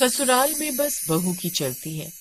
ससुराल में बस बहू की चलती है।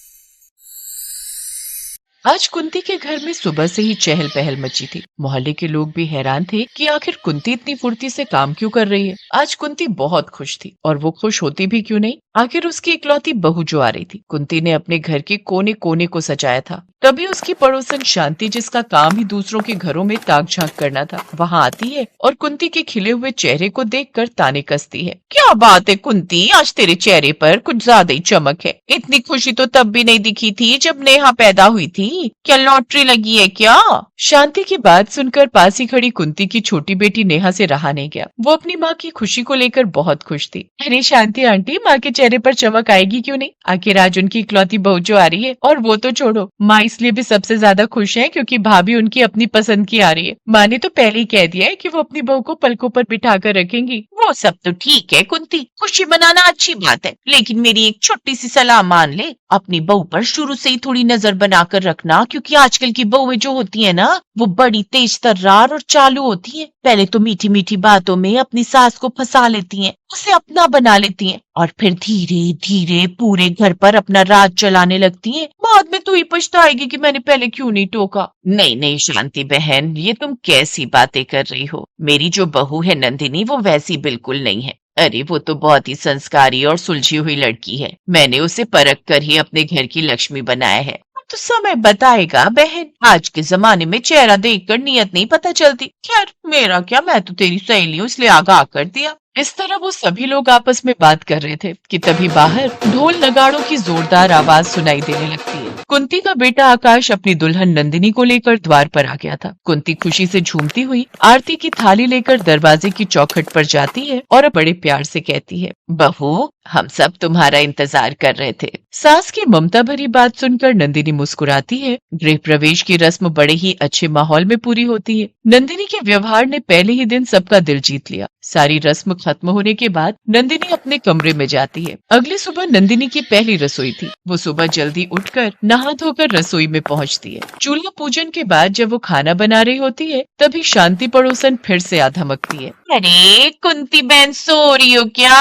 आज कुंती के घर में सुबह से ही चहल पहल मची थी। मोहल्ले के लोग भी हैरान थे कि आखिर कुंती इतनी फुर्ती से काम क्यों कर रही है। आज कुंती बहुत खुश थी, और वो खुश होती भी क्यों नहीं, आखिर उसकी इकलौती बहू जो आ रही थी। कुंती ने अपने घर के कोने कोने को सजाया था। तभी उसकी पड़ोसन शांति, जिसका काम ही दूसरों के घरों में ताक झांक करना था, वहाँ आती है और कुंती के खिले हुए चेहरे को देखकर ताने कसती है। क्या बात है कुंती, आज तेरे चेहरे पर कुछ ज्यादा ही चमक है। इतनी खुशी तो तब भी नहीं दिखी थी जब नेहा पैदा हुई थी। क्या लॉटरी लगी है क्या? शांति की बात सुनकर पास ही खड़ी कुंती की छोटी बेटी नेहा से रहा नहीं गया। वो अपनी माँ की खुशी को लेकर बहुत खुश थी। अरे शांति आंटी, माँ के चेहरे पर चमक आएगी क्यों नहीं। आखिर आज उनकी इकलौती बहू जो आ रही है, और वो तो छोड़ो, माँ इसलिए भी सबसे ज्यादा खुश है क्योंकि भाभी उनकी अपनी पसंद की आ रही है। माँ ने तो पहले ही कह दिया है कि वो अपनी बहू को पलकों पर बिठा कर रखेंगी। वो सब तो ठीक है कुंती, खुशी मनाना अच्छी बात है, लेकिन मेरी एक छोटी सी सलाह मान ले। अपनी बहू पर शुरू से ही थोड़ी नजर बनाकर रखना, क्योंकि आजकल की बहुएं जो होती है ना, वो बड़ी तेज तर्रार और चालू होती है। पहले तो मीठी मीठी बातों में अपनी सास को फंसा लेती हैं, उसे अपना बना लेती हैं, और फिर धीरे धीरे पूरे घर पर अपना राज चलाने लगती हैं। बाद में तू ही पछताएगी कि मैंने पहले क्यों नहीं टोका। नहीं नहीं शांति बहन, ये तुम कैसी बातें कर रही हो। मेरी जो बहू है नंदिनी, वो वैसी बिल्कुल नहीं है। अरे वो तो बहुत ही संस्कारी और सुलझी हुई लड़की है। मैंने उसे परख कर ही अपने घर की लक्ष्मी बनाया है। तो समय बताएगा बहन, आज के जमाने में चेहरा देखकर नियत नहीं पता चलती। खैर मेरा क्या, मैं तो तेरी सहेली हूँ इसलिए आगाह कर दिया। इस तरह वो सभी लोग आपस में बात कर रहे थे कि तभी बाहर ढोल नगाड़ों की जोरदार आवाज सुनाई देने लगती है। कुंती का बेटा आकाश अपनी दुल्हन नंदिनी को लेकर द्वार पर आ गया था। कुंती खुशी से झूमती हुई आरती की थाली लेकर दरवाजे की चौखट पर जाती है और बड़े प्यार से कहती है, बहू हम सब तुम्हारा इंतजार कर रहे थे। सास की ममता भरी बात सुनकर नंदिनी मुस्कुराती है। गृह प्रवेश की रस्म बड़े ही अच्छे माहौल में पूरी होती है। नंदिनी के व्यवहार ने पहले ही दिन सबका दिल जीत लिया। सारी रस्म खत्म होने के बाद नंदिनी अपने कमरे में जाती है। अगली सुबह नंदिनी की पहली रसोई थी। वो सुबह जल्दी उठकर नहा धोकर रसोई में पहुंचती है। चूल्हा पूजन के बाद जब वो खाना बना रही होती है, तभी शांति पड़ोसन फिर से आ धमकती है। अरे कुंती बहन, सो रही हो क्या?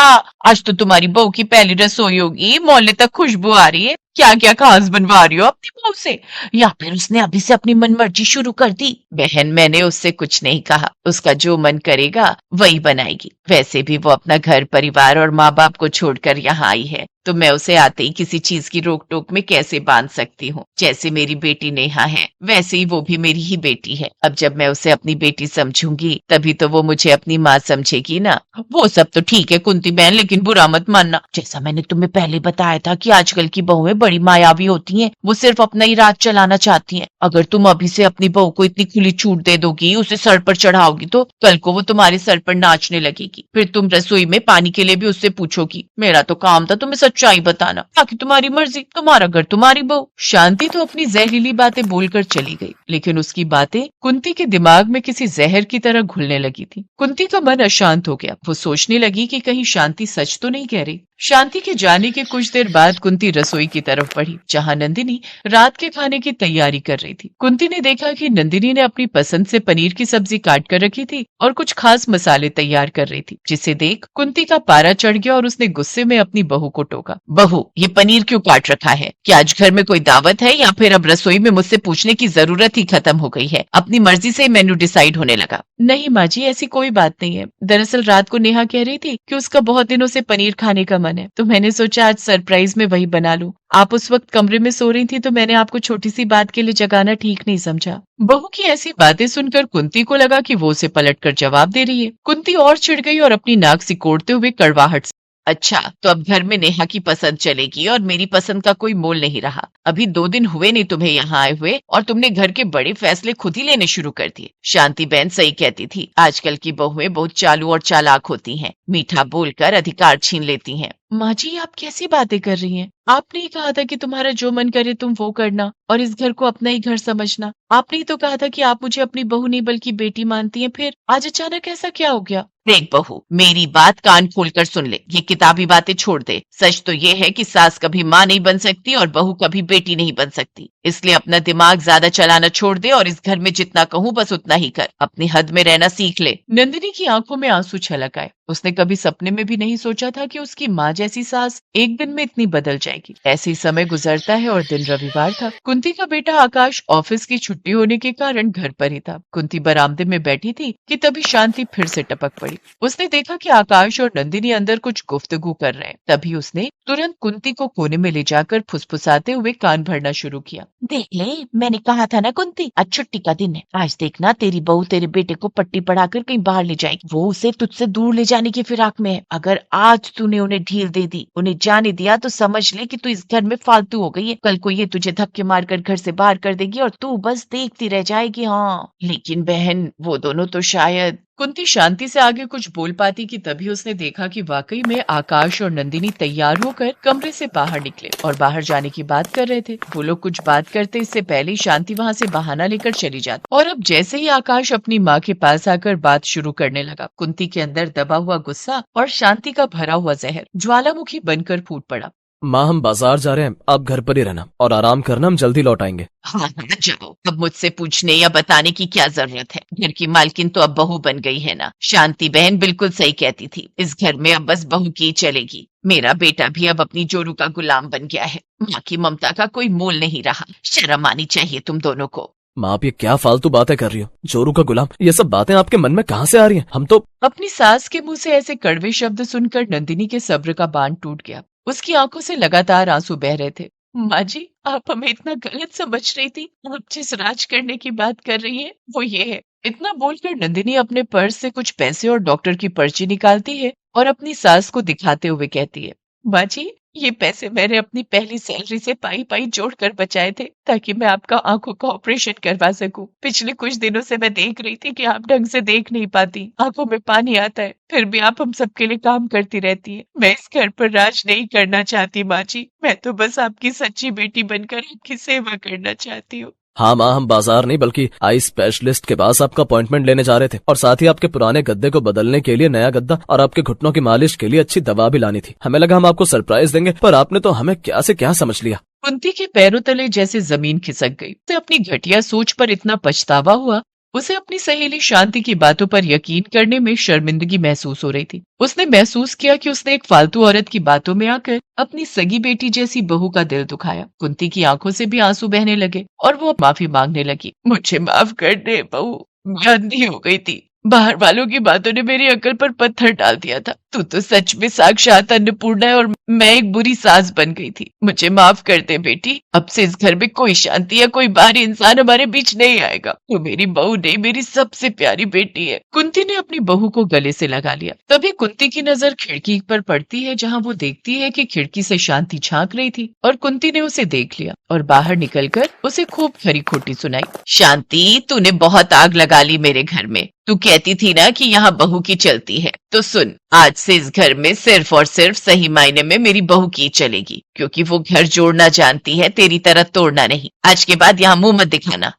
आज तो तुम्हारी बहू की पहली रसोई होगी, मोहल्ले तक खुशबू आ रही है। क्या क्या खास बनवा रही हो अपनी बहू से, या फिर उसने अभी से अपनी मनमर्जी शुरू कर दी? बहन मैंने उससे कुछ नहीं कहा, उसका जो मन करेगा वही बनाएगी। वैसे भी वो अपना घर परिवार और माँ बाप को छोड़कर यहाँ आई है, तो मैं उसे आते ही किसी चीज की रोक टोक में कैसे बांध सकती हूँ। जैसे मेरी बेटी नेहा है, वैसे ही वो भी मेरी ही बेटी है। अब जब मैं उसे अपनी बेटी समझूंगी, तभी तो वो मुझे अपनी माँ समझेगी ना। वो सब तो ठीक है कुंती बहन, लेकिन बुरा मत मानना। जैसा मैंने तुम्हें पहले बताया था कि आजकल की बहुएं बड़ी मायावी होती हैं, वो सिर्फ अपना ही राज चलाना चाहती हैं। अगर तुम अभी से अपनी बहू को इतनी खुली छूट दे दोगी, उसे सर पर चढ़ाओगी, तो कल को वो तुम्हारे सर पर नाचने लगेगी। फिर तुम रसोई में पानी के लिए भी उससे पूछोगी। मेरा तो काम था तुम्हें सच्चाई बताना, बाकी तुम्हारी मर्जी, तुम्हारा घर तुम्हारी बहू। शांति तो अपनी जहरीली बातें बोलकर चली गई, लेकिन उसकी बातें कुंती के दिमाग में किसी जहर की तरह घुलने लगी थी। कुंती का मन अशांत हो गया। वो सोचने लगी कि कहीं शांति सच तो नहीं कह रही। शांति के जाने के कुछ देर बाद कुंती रसोई की तरफ बढ़ी, जहाँ नंदिनी रात के खाने की तैयारी कर रही थी। कुंती ने देखा कि नंदिनी ने अपनी पसंद से पनीर की सब्जी काट कर रखी थी और कुछ खास मसाले तैयार कर रही थी, जिसे देख कुंती का पारा चढ़ गया और उसने गुस्से में अपनी बहू को टोका। बहू, ये पनीर क्यों काट रखा है? क्या आज घर में कोई दावत है, या फिर अब रसोई में मुझसे पूछने की जरूरत ही खत्म हो गई है? अपनी मर्जी से मेन्यू डिसाइड होने लगा। नहीं माँ जी, ऐसी कोई बात नहीं है। दरअसल रात को नेहा कह रही थी कि उसका बहुत दिनों से पनीर खाने का मन है, तो मैंने सोचा आज सरप्राइज में वही बना लूं। आप उस वक्त कमरे में सो रही थी, तो मैंने आपको छोटी सी बात के लिए जगाना ठीक नहीं समझा। बहू की ऐसी बातें सुनकर कुंती को लगा कि वो उसे पलटकर जवाब दे रही है। कुंती और चिढ़ गई और अपनी नाक सिकोड़ते हुए कड़वाहट से, अच्छा तो अब घर में नेहा की पसंद चलेगी और मेरी पसंद का कोई मोल नहीं रहा। अभी 2 दिन हुए नहीं तुम्हें यहाँ आए हुए, और तुमने घर के बड़े फैसले खुद ही लेने शुरू कर दिए। शांति बहन सही कहती थी, आजकल की बहुएं बहुत चालू और चालाक होती हैं, मीठा बोलकर अधिकार छीन लेती हैं। माँ जी, आप कैसी बातें कर रही हैं? आपने ही कहा था कि तुम्हारा जो मन करे तुम वो करना और इस घर को अपना ही घर समझना। आपने ही तो कहा था कि आप मुझे अपनी बहू नहीं बल्कि बेटी मानती हैं। फिर आज अचानक ऐसा क्या हो गया? देख बहू, मेरी बात कान खोलकर सुन ले, ये किताबी बातें छोड़ दे। सच तो ये है कि सास कभी माँ नहीं बन सकती और बहू कभी बेटी नहीं बन सकती। इसलिए अपना दिमाग ज्यादा चलाना छोड़ दे और इस घर में जितना कहूँ बस उतना ही कर। अपनी हद में रहना सीख ले। नंदिनी की आंखों में आंसू छलक आए। उसने कभी सपने में भी नहीं सोचा था कि उसकी माँ जैसी सास एक दिन में इतनी बदल जाएगी। ऐसे ही समय गुजरता है और दिन रविवार था। कुंती का बेटा आकाश ऑफिस की छुट्टी होने के कारण घर पर ही था। कुंती बरामदे में बैठी थी कि तभी शांति फिर से टपक पड़ी। उसने देखा कि आकाश और नंदिनी अंदर कुछ गुफ्तगू कर रहे हैं। तभी उसने तुरंत कुंती को कोने में ले जाकर फुसफुसाते हुए कान भरना शुरू किया। देख ले, मैंने कहा था ना कुंती, आज छुट्टी का दिन है। आज देखना तेरी बहू तेरे बेटे को पट्टी पढ़ाकर कहीं बाहर ले जाएगी। वो उसे तुझसे दूर ले जाने की फिराक में है। अगर आज तूने उन्हें ढील दे दी, उन्हें जाने दिया, तो समझ ले कि तू इस घर में फालतू हो गई है। कल को ये तुझे धक्के मारकर घर से बाहर कर देगी और तू बस देखती रह जाएगी। हाँ, लेकिन बहन, वो दोनों तो शायद। कुंती शांति से आगे कुछ बोल पाती कि तभी उसने देखा कि वाकई में आकाश और नंदिनी तैयार होकर कमरे से बाहर निकले और बाहर जाने की बात कर रहे थे। वो लोग कुछ बात करते इससे पहले ही शांति वहाँ से बहाना लेकर चली जाती और अब जैसे ही आकाश अपनी माँ के पास आकर बात शुरू करने लगा, कुंती के अंदर दबा हुआ गुस्सा और शांति का भरा हुआ जहर ज्वालामुखी बनकर फूट पड़ा। माँ, हम बाजार जा रहे हैं, आप घर पर ही रहना और आराम करना, हम जल्दी लौट आएंगे। हाँ, जाओ। अब मुझसे पूछने या बताने की क्या जरूरत है? घर की मालकिन तो अब बहू बन गई है ना। शांति बहन बिल्कुल सही कहती थी, इस घर में अब बस बहू की चलेगी। मेरा बेटा भी अब अपनी जोरू का गुलाम बन गया है। माँ की ममता का कोई मोल नहीं रहा। शर्म आनी चाहिए तुम दोनों को। माँ, आप ये क्या फालतू बातें कर रही हो? जोरू का गुलाम, ये सब बातें आपके मन में कहाँ से आ रही हैं? हम तो। अपनी सास के मुंह से ऐसे कड़वे शब्द सुनकर नंदिनी के सब्र का बांध टूट गया। उसकी आंखों से लगातार आंसू बह रहे थे। माँ जी, आप हमें इतना गलत समझ रही थी। आप जिस राज करने की बात कर रही है वो ये है। इतना बोलकर नंदिनी अपने पर्स से कुछ पैसे और डॉक्टर की पर्ची निकालती है और अपनी सास को दिखाते हुए कहती है, माँ जी, ये पैसे मैंने अपनी पहली सैलरी से पाई पाई जोड़कर बचाए थे ताकि मैं आपका आंखों का ऑपरेशन करवा सकूं। पिछले कुछ दिनों से मैं देख रही थी कि आप ढंग से देख नहीं पाती, आंखों में पानी आता है, फिर भी आप हम सबके लिए काम करती रहती है। मैं इस घर पर राज नहीं करना चाहती माँ जी, मैं तो बस आपकी सच्ची बेटी बनकर आपकी सेवा करना चाहती हूँ। हाँ माँ, हम बाजार नहीं बल्कि आई स्पेशलिस्ट के पास आपका अपॉइंटमेंट लेने जा रहे थे और साथ ही आपके पुराने गद्दे को बदलने के लिए नया गद्दा और आपके घुटनों की मालिश के लिए अच्छी दवा भी लानी थी। हमें लगा हम आपको सरप्राइज देंगे, पर आपने तो हमें क्या से क्या समझ लिया। कुंती के पैरों तले जैसे जमीन खिसक गई। उसे अपनी घटिया सोच पर इतना पछतावा हुआ। उसे अपनी सहेली शांति की बातों पर यकीन करने में शर्मिंदगी महसूस हो रही थी। उसने महसूस किया कि उसने एक फालतू औरत की बातों में आकर अपनी सगी बेटी जैसी बहू का दिल दुखाया। कुंती की आंखों से भी आंसू बहने लगे और वो माफी मांगने लगी। मुझे माफ कर दे बहू, मैं अंधी हो गई थी। बाहर वालों की बातों ने मेरी अकल पर पत्थर डाल दिया था। तू तो सच में साक्षात अन्नपूर्णा है और मैं एक बुरी सास बन गई थी। मुझे माफ कर दे बेटी। अब से इस घर में कोई शांति या कोई बाहरी इंसान हमारे बीच नहीं आएगा। तू मेरी बहू नहीं, मेरी सबसे प्यारी बेटी है। कुंती ने अपनी बहू को गले से लगा लिया। तभी कुंती की नजर खिड़की पर पड़ती है जहाँ वो देखती है कि खिड़की से शांति झांक रही थी और कुंती ने उसे देख लिया और बाहर निकलकर उसे खूब खरी खोटी सुनाई। शांति, तूने बहुत आग लगा ली मेरे घर में। तू कहती थी ना कि यहाँ बहू की चलती है, तो सुन, आज से इस घर में सिर्फ और सिर्फ सही मायने में मेरी बहू की चलेगी, क्योंकि वो घर जोड़ना जानती है, तेरी तरह तोड़ना नहीं। आज के बाद यहाँ मुंह मत दिखाना।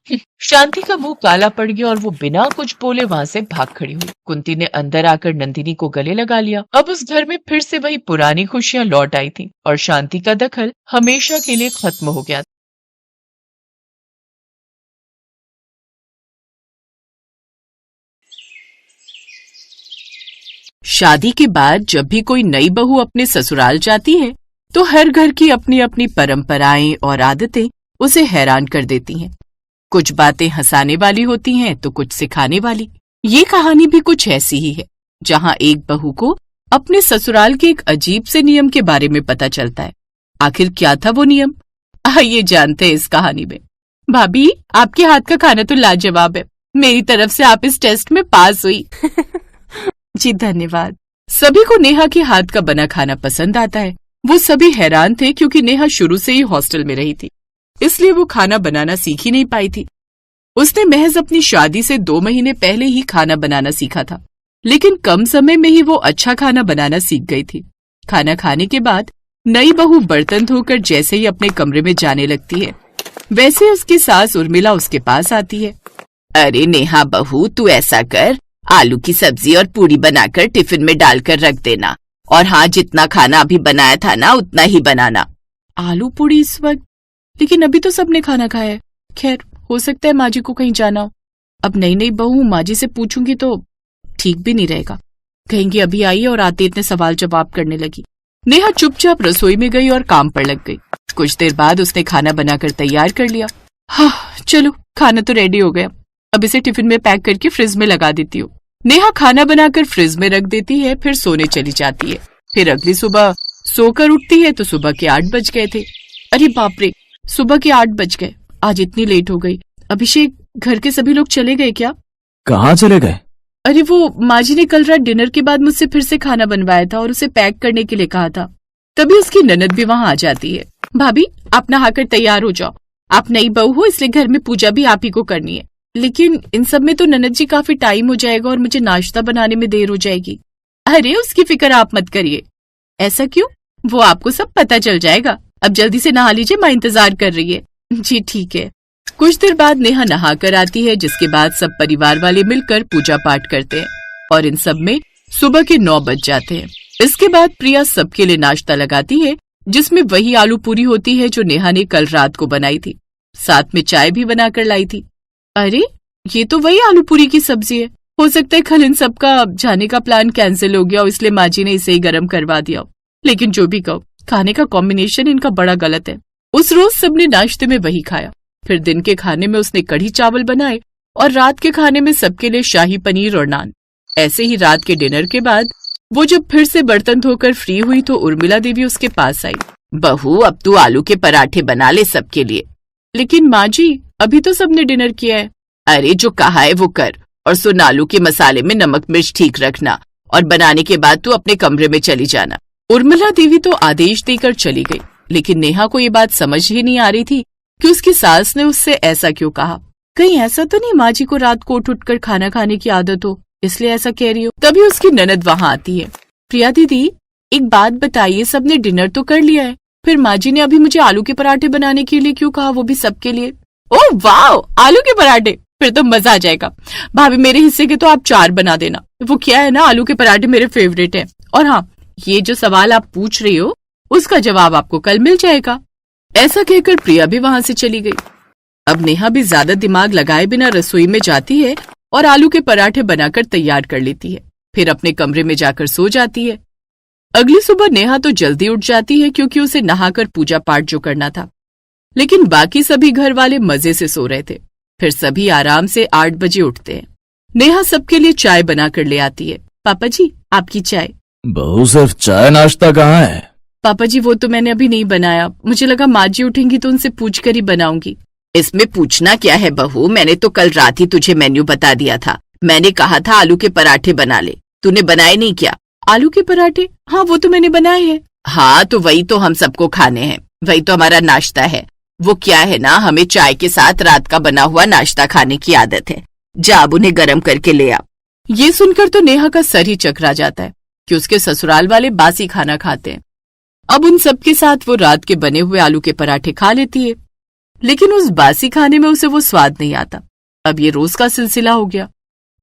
शांति का मुंह काला पड़ गया और वो बिना कुछ बोले वहां से भाग खड़ी हुई। कुंती ने अंदर आकर नंदिनी को गले लगा लिया। अब उस घर में फिर से वही पुरानी खुशियां लौट आई थी और शांति का दखल हमेशा के लिए खत्म हो गया। शादी के बाद जब भी कोई नई बहू अपने ससुराल जाती है तो हर घर की अपनी अपनी परंपराएं और आदतें उसे हैरान कर देती हैं। कुछ बातें हंसाने वाली होती हैं तो कुछ सिखाने वाली। ये कहानी भी कुछ ऐसी ही है, जहां एक बहू को अपने ससुराल के एक अजीब से नियम के बारे में पता चलता है। आखिर क्या था वो नियम, आइए जानते हैं इस कहानी में। भाभी, आपके हाथ का खाना तो लाजवाब है। मेरी तरफ से आप इस टेस्ट में पास हुई। जी धन्यवाद। सभी को नेहा के हाथ का बना खाना पसंद आता है। वो सभी हैरान थे क्योंकि नेहा शुरू से ही हॉस्टल में रही थी, इसलिए वो खाना बनाना सीख ही नहीं पाई थी। उसने महज अपनी शादी से 2 महीने पहले ही खाना बनाना सीखा था, लेकिन कम समय में ही वो अच्छा खाना बनाना सीख गई थी। खाना खाने के बाद नई बहू बर्तन धोकर जैसे ही अपने कमरे में जाने लगती है, वैसे उसकी सास उर्मिला उसके पास आती है। अरे नेहा बहू, तू ऐसा कर, आलू की सब्जी और पूरी बनाकर टिफिन में डालकर रख देना, और हाँ, जितना खाना अभी बनाया था ना उतना ही बनाना। आलू पूरी इस वक्त? लेकिन अभी तो सबने खाना खाया है। खैर, हो सकता है माँ जी को कहीं जाना हो। अब नई नई बहू, माँ जी से पूछूंगी तो ठीक भी नहीं रहेगा। कहेंगे अभी आई है और आते इतने सवाल जवाब करने लगी। नेहा चुपचाप रसोई में गई और काम पर लग गई। कुछ देर बाद उसने खाना बनाकर तैयार कर लिया। हाँ चलो, खाना तो रेडी हो गया, अब इसे टिफिन में पैक करके फ्रिज में लगा देती हूँ। नेहा खाना बनाकर फ्रिज में रख देती है, फिर सोने चली जाती है। फिर अगली सुबह सोकर उठती है तो सुबह के 8 बज गए थे। अरे बाप रे, सुबह के 8 बज गए, आज इतनी लेट हो गई। अभिषेक, घर के सभी लोग चले गए क्या? कहाँ चले गए? अरे वो माँ जी ने कल रात डिनर के बाद मुझसे फिर से खाना बनवाया था और उसे पैक करने के लिए कहा था। तभी उसकी ननद भी वहाँ आ जाती है। भाभी, आप नहाकर तैयार हो जाओ, आप नई बहू हो इसलिए घर में पूजा भी आप ही को करनी है। लेकिन इन सब में तो ननद जी काफी टाइम हो जाएगा और मुझे नाश्ता बनाने में देर हो जाएगी। अरे उसकी फिक्र आप मत करिए। ऐसा क्यों? वो आपको सब पता चल जाएगा। अब जल्दी से नहा लीजिए, माँ इंतजार कर रही है। जी ठीक है। कुछ देर बाद नेहा नहा कर आती है, जिसके बाद सब परिवार वाले मिलकर पूजा पाठ करते हैं और इन सब में सुबह के 9 बज जाते हैं। इसके बाद प्रिया सबके लिए नाश्ता लगाती है, जिसमें वही आलू पूरी होती है जो नेहा ने कल रात को बनाई थी। साथ में चाय भी बनाकर लाई थी। अरे ये तो वही आलू पूरी की सब्जी है। हो सकता है कल इन सबका जाने का प्लान कैंसिल हो गया और इसलिए माँ जी ने इसे ही गर्म करवा दिया। लेकिन जो भी कहो, खाने का कॉम्बिनेशन इनका बड़ा गलत है। उस रोज सबने नाश्ते में वही खाया। फिर दिन के खाने में उसने कढ़ी चावल बनाए और रात के खाने में सबके लिए शाही पनीर और नान। ऐसे ही रात के डिनर के बाद वो जब फिर से बर्तन धोकर फ्री हुई तो उर्मिला देवी उसके पास आई। बहू, अब तू आलू के पराठे बना ले सबके लिए। लेकिन माँ जी, अभी तो सबने डिनर किया है। अरे जो कहा है वो कर, और सुन, आलू के मसाले में नमक मिर्च ठीक रखना और बनाने के बाद तू अपने कमरे में चली जाना। उर्मिला देवी तो आदेश देकर चली गई, लेकिन नेहा को ये बात समझ ही नहीं आ रही थी कि उसकी सास ने उससे ऐसा क्यों कहा। कहीं ऐसा तो नहीं माँ जी को रात को उठ कर खाना खाने की आदत हो, इसलिए ऐसा कह रही हो। तभी उसकी ननद वहाँ आती है। प्रिया दीदी, एक बात बताइए, सबने डिनर तो कर लिया है, फिर माँ जी ने अभी मुझे आलू के पराठे बनाने के लिए क्यों कहा, वो भी सबके लिए? ओह वाह, आलू के पराठे, फिर तो मजा आ जाएगा। भाभी, मेरे हिस्से के तो आप 4 बना देना। वो क्या है ना, आलू के पराठे मेरे फेवरेट है। और हाँ, ये जो सवाल आप पूछ रही हो उसका जवाब आपको कल मिल जाएगा। ऐसा कहकर प्रिया भी वहां से चली गई। अब नेहा भी ज्यादा दिमाग लगाए बिना रसोई में जाती है और आलू के पराठे बनाकर तैयार कर लेती है, फिर अपने कमरे में जाकर सो जाती है। अगली सुबह नेहा तो जल्दी उठ जाती है क्योंकि उसे नहाकर पूजा पाठ जो करना था। लेकिन बाकी सभी घर वाले मजे से सो रहे थे। फिर सभी आराम से 8 बजे उठते हैं। नेहा सबके लिए चाय बनाकर ले आती है। पापा जी, आपकी चाय। बहू, सिर्फ चाय नाश्ता कहाँ है? पापा जी, वो तो मैंने अभी नहीं बनाया, मुझे लगा माँ जी उठेंगी तो उनसे पूछकर ही बनाऊंगी। इसमें पूछना क्या है बहू, मैंने तो कल रात ही तुझे मेन्यू बता दिया था। मैंने कहा था आलू के पराठे बना ले, तूने बनाए नहीं क्या? आलू के पराठे? हाँ, वो तो मैंने बनाए हैं। हाँ, तो वही तो हम सबको खाने हैं, वही तो हमारा नाश्ता है। वो क्या है ना, हमें चाय के साथ रात का बना हुआ नाश्ता खाने की आदत है। जा अब उन्हें गर्म करके ले आ। ये सुनकर तो नेहा का सर ही चकरा जाता है कि उसके ससुराल वाले बासी खाना खाते हैं। अब उन सबके साथ वो रात के बने हुए आलू के पराठे खा लेती है, लेकिन उस बासी खाने में उसे वो स्वाद नहीं आता। अब ये रोज का सिलसिला हो गया।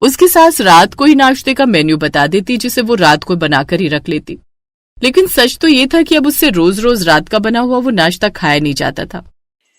उसकी सास रात को ही नाश्ते का मेन्यू बता देती, जिसे वो रात को बनाकर ही रख लेती। लेकिन सच तो ये था कि अब उससे रोज रोज रात का बना हुआ वो नाश्ता खाया नहीं जाता था।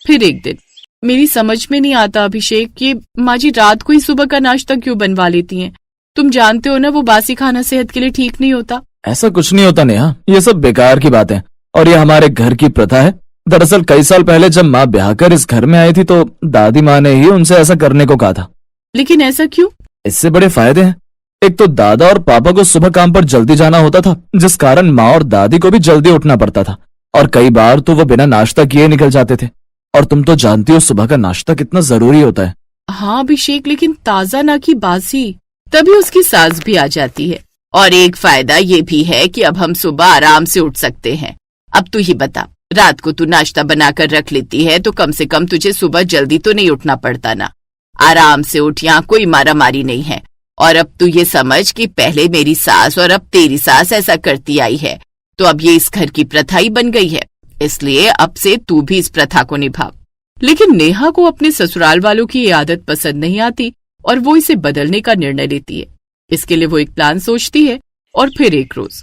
फिर एक दिन, मेरी समझ में नहीं आता अभिषेक, कि माँ जी रात को ही सुबह का नाश्ता क्यों बनवा लेती हैं? तुम जानते हो ना, वो बासी खाना सेहत के लिए ठीक नहीं होता। ऐसा कुछ नहीं होता नेहा, ये सब बेकार की बात है और ये हमारे घर की प्रथा है। दरअसल कई साल पहले जब माँ ब्याह कर इस घर में आई थी तो दादी माँ ने ही उनसे ऐसा करने को कहा था। लेकिन ऐसा क्यों? इससे बड़े फायदे हैं। एक तो दादा और पापा को सुबह काम पर जल्दी जाना होता था, जिस कारण माँ और दादी को भी जल्दी उठना पड़ता था, और कई बार तो वो बिना नाश्ता किए निकल जाते थे। और तुम तो जानती हो सुबह का नाश्ता कितना जरूरी होता है। हाँ अभिषेक, लेकिन ताजा ना कि बासी। तभी उसकी सास भी आ जाती है। और एक फायदा ये भी है कि अब हम सुबह आराम से उठ सकते हैं। अब तू ही बता, रात को तू नाश्ता बनाकर रख लेती है तो कम से कम तुझे सुबह जल्दी तो नहीं उठना पड़ता ना। आराम से उठ, यहाँ कोई मारा मारी नहीं है। और अब तू ये समझ कि पहले मेरी सास और अब तेरी सास ऐसा करती आई है, तो अब ये इस घर की प्रथा ही बन गई है, इसलिए अब से तू भी इस प्रथा को निभा। लेकिन नेहा को अपने ससुराल वालों की ये आदत पसंद नहीं आती और वो इसे बदलने का निर्णय लेती है। इसके लिए वो एक प्लान सोचती है। और फिर एक रोज,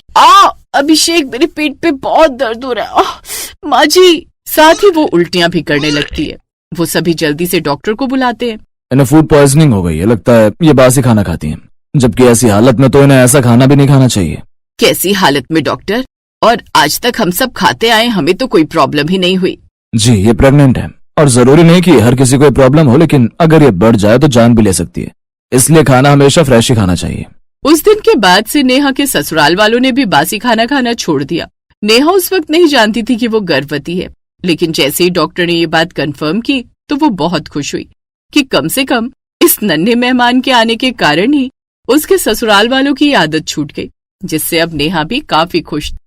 अभिषेक, मेरे पेट पे बहुत दर्द हो रहा है। माँ जी। साथ ही वो उल्टियां भी करने लगती है। वो सभी जल्दी से डॉक्टर को बुलाते हैं। इन्हें फूड पॉइजनिंग हो गई है, लगता है ये बासी खाना खाती हैं। जबकि ऐसी हालत में तो इन्हें ऐसा खाना भी नहीं खाना चाहिए। कैसी हालत में डॉक्टर? और आज तक हम सब खाते आए, हमें तो कोई प्रॉब्लम ही नहीं हुई। जी, ये प्रेग्नेंट है और जरूरी नहीं कि हर किसी को ये प्रॉब्लम हो, लेकिन अगर ये बढ़ जाए तो जान भी ले सकती है, इसलिए खाना हमेशा फ्रेश ही खाना चाहिए। उस दिन के बाद से नेहा के ससुराल वालों ने भी बासी खाना खाना छोड़ दिया। नेहा उस वक्त नहीं जानती थी कि वो गर्भवती है, लेकिन जैसे ही डॉक्टर ने ये बात कंफर्म की तो वो बहुत खुश हुई कि कम से कम इस नन्हे मेहमान के आने के कारण ही उसके ससुराल वालों की आदत छूट गई, जिससे अब नेहा भी काफी खुश थी।